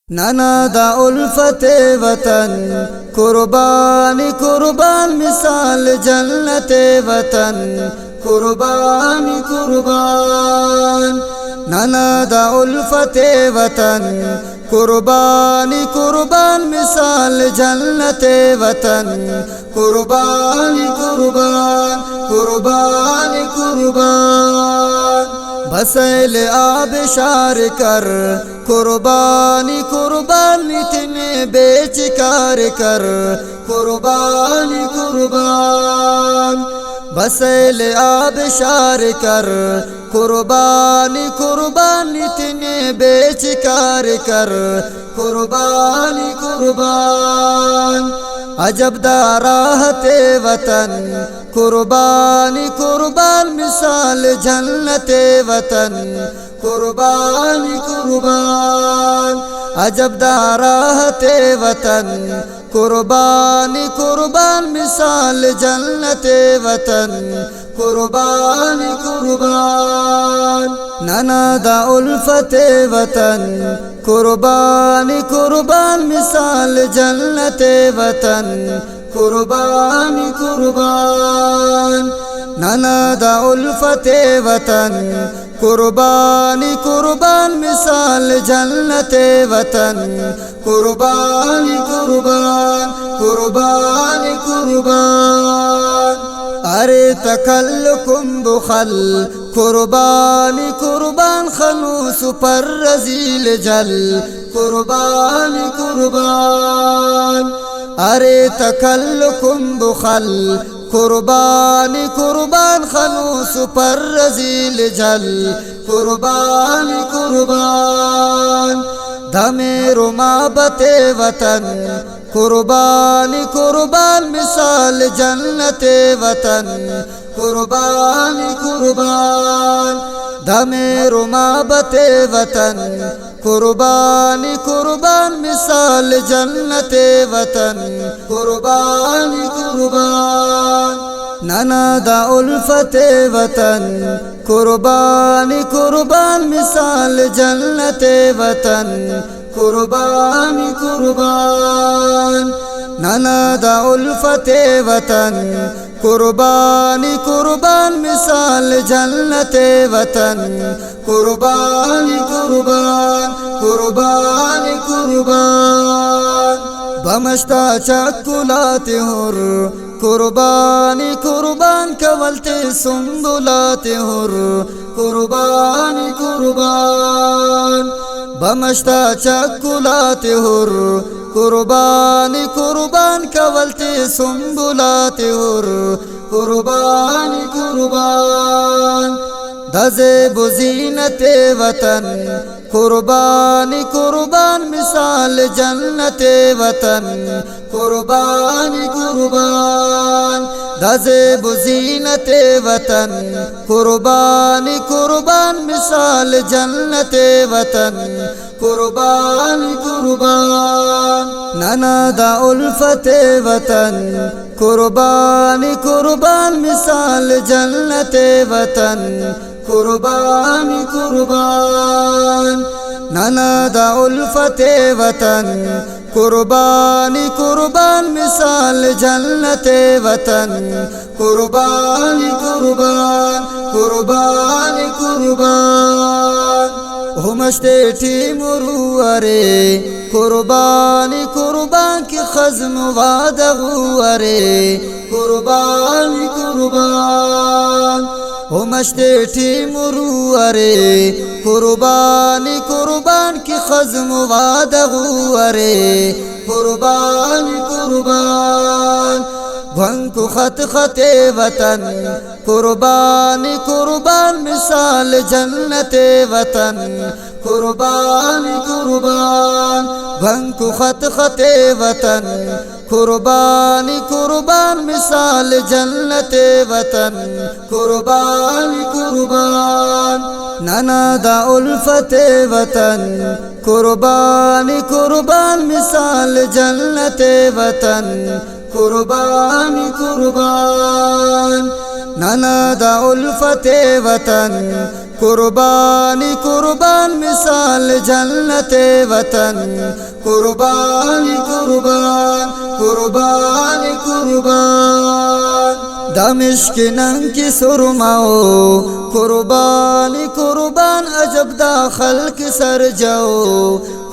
नाना दा उल्फत वतन कुर्बानी कुर्बान मिसाल जन्नत वतन कुर्बानी कुर्बान। नाना दा उल्फत वतन कुर्बानी कुर्बान मिसाल जन्नत वतन कुर्बानी कुर्बान कुर्बानी कुर्बान। बसैल आबशार कर कुर्बानी कुर्बानी तुम्हें बेचकार कर कुर्बानी कुर्बान। बसैल आबशार कर कुर्बानी कुर्बानी तुम्हें बेचकार कर कुर्बानी कुर्बान। अजब दाराहते वतन कुर्बानी कुर्बान मिसाल जन्नत वतन कुर्बानी कुर्बान। अजब दाराहते वतन कुर्बानी कुर्बान मिसाल जन्नत वतन कुर्बानी कुर्बान। नाना दा उल्फत वतन कुर्बानी कुर्बान मिसाल जन्नत वतन कुर्बानी कुर्बान। नाना दा उल्फत वतन कुर्बानी कुर्बान मिसाल जन्नत वतन कुर्बानी कुर्बान कुर्बानी कुर्बान। अरे तकल्लुकुम बुखल कुर्बानी कुर्बान खलूस पर रजील जल कुर्बानी कुर्बान। अरे तकल्लुकुम बुखल कुर्बानी कुर्बान खलूस पर रजील जल कुर्बानी कुर्बान। दमे रुमाबते वतन कुर्बानी कुर्बान मिसाल जन्नत वतन कुर्बानी कुर्बान। दमे रुमाबते वतन कुर्बानी कुर्बान मिसाल जन्नत वतन कुर्बानी कुर्बान। नाना दा उल्फत वतन कुर्बानी कुर्बान मिसाल जन्नत वतन कुर्बानी कुर्बान। नाना दा उल्फत वतन कुर्बानी कुर्बान मिसाल जन्नत वतन कुर्बानी कुर्बान कुर्बानी कुर्बान। बमश्ता चक्कुलाते हुर कुर्बानी कुर्बान कवलते सुंबुलाते हुर कुर्बानी कुर्बान। बमश्ता चक्कुलाते हुर कुर्बानी कुर्बान कवलते सुंबुलाते हुर कुर्बानी कुर्बान। दज़े बुज़ीनते वतन कुर्बानी कुर्बान मिसाल जन्नत वतन कुर्बानी कुर्बान। दज़े बुज़ीनते वतन कुर्बानी कुर्बान मिसाल जन्नत वतन कुर्बानी कुर्बान। नाना दा उल्फत वतन कुर्बानी कुर्बान मिसाल जन्नत वतन कुर्बानी कुर्बान। नाना दा उल्फत वतन कुर्बानी कुर्बान मिसाल जन्नत वतन कुर्बानी कुर्बान कुर्बानी कुर्बान। हुमश्ते टी मुरुअरे कुर्बानी कुर्बान की खज़्म वादगुअरे कुर्बानी कुर्बान। हुमश्ते टी मुरुअरे कुर्बानी कुर्बान की खज़्म वादगुअरे कुर्बानी कुर्बान। भंकु खत खते वतन कुर्बानी कुर्बान मिसाल जन्नत वतन कुर्बानी कुर्बान। भंकु खत खते वतन कुर्बानी कुर्बान मिसाल जन्नत वतन कुर्बानी कुर्बान। नाना दा उल्फत वतन कुर्बानी कुर्बान मिसाल जन्नत वतन कुर्बानी कुर्बान। नाना दा उल्फत वतन कुर्बानी कुर्बान मिसाल जन्नत वतन कुर्बानी कुर्बान कुर्बानी कुर्बान दमिश्क नंकी सुरमाओ कुर्बानी कुर्बान अजब दाखल की सर जाओ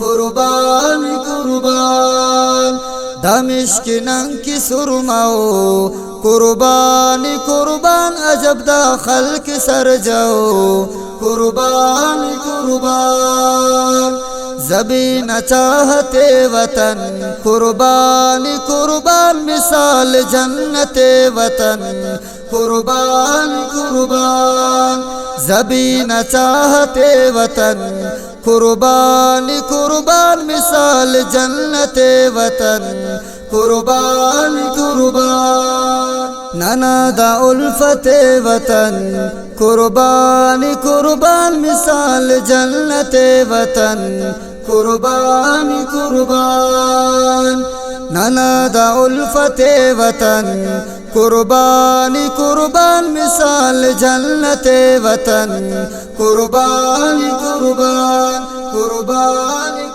कुर्बानी कुर्बान दमिश्क नंकी सुरमाओ कुर्बानी कुर्बान अजब दाखल की सर जाओ कुर्बानी कुर्बान ज़बी न चाहते वतन कुर्बानी कुर्बान मिसाल जन्नत वतन कुर्बानी कुर्बान ज़बी न चाहते वतन कुर्बानी कुर्बान मिसाल जन्नत वतन कुर्बानी कुर्बान नाना दा उल्फत वतन कुर्बानी कुर्बान मिसाल जन्नत वतन कुर्बानी कुर्बान नाना दा उल्फत वतन कुर्बानी कुर्बान मिसाल जन्नत वतन कुर्बानी कुर्बान कुर्बानी